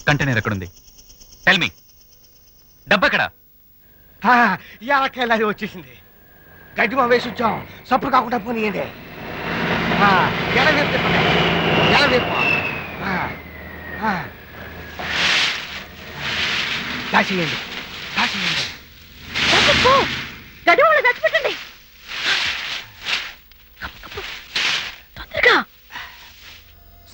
Container ఎక్కడుంది? Tell me. డబ్బెక్కడ? ఇవాళ అది వచ్చేసింది. గడ్డిమా వేసి వచ్చాం, సప్పుడు కాకుండా పోనీయండి. ఎలా వేపు చెప్పండి, ఎలా వేపు దాచేయండి, దాచేయండి. గడ్డి వాళ్ళు చచ్చిపెట్టండి తొందరగా.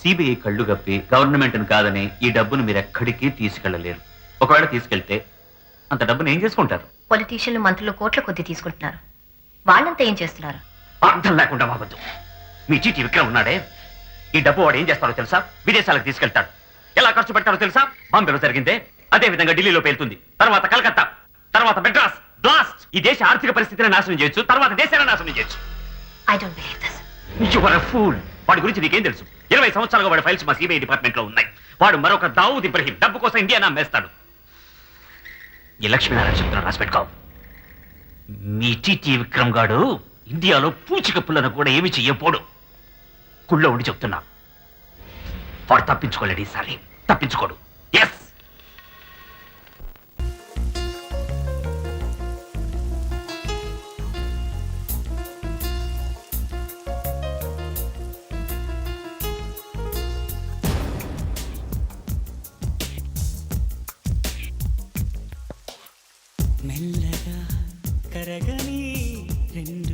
సిబిఐ కళ్ళు గప్పి గవర్నమెంట్ కాదని ఈ డబ్బును మీరు ఎక్కడికి తీసుకెళ్లలేరు. ఒకవేళ తీసుకెళ్తే అంత డబ్బును ఏం చేసుకుంటారు? పొలిటీషియన్లు మంత్రులు కోట్ల కొద్ది తీసుకుంటున్నారు. వాళ్ళంతా ఏం చేస్తున్నారు? అర్థం లేకుండా బాగొద్దు. మీ చీటి విక్రమ్ ఉన్నాడే, ఈ డబ్బు వాడు ఏం చేస్తారో తెలుసా? విదేశాలకు తీసుకెళ్తాడు. ఎలా ఖర్చు పెడతారో తెలుసా? బాంబేలో జరిగిందే అదే విధంగా ఢిల్లీలో పేలుతుంది, తర్వాత కలకత్తా, తర్వాత మెడ్రాస్ బ్లాస్ట్. ఈ దేశ ఆర్థిక పరిస్థితిని నాశనం చేయొచ్చు, తర్వాత దేశాన్ని నాశనం చేయొచ్చు. I don't believe this. You are a fool. వాడి గురించి నీకేం తెలుసు? 20 సంవత్సరాలుగా వాడి ఫైల్స్ మా సిబిఐ డిపార్ట్మెంట్ లో ఉన్నాయి. వాడు మరొక దావూద్ ఇబ్రహీం డబ్బు కోసం ఇండియా అమ్మేస్తాడు. ఈ లక్ష్మీనారాయణ చెప్తున్నా, రాసి పెట్టుకో. మీ టీటీ విక్రమ్ గాడు ఇండియాలో పూచిక పుల్లను కూడా ఏమి చెయ్యపోడు. కుళ్ళో ఉండి చెప్తున్నా, వాడు తప్పించుకోలేడు ఈసారి, తప్పించుకోడు. ఎస్. మెల్లగా కరగని రెండు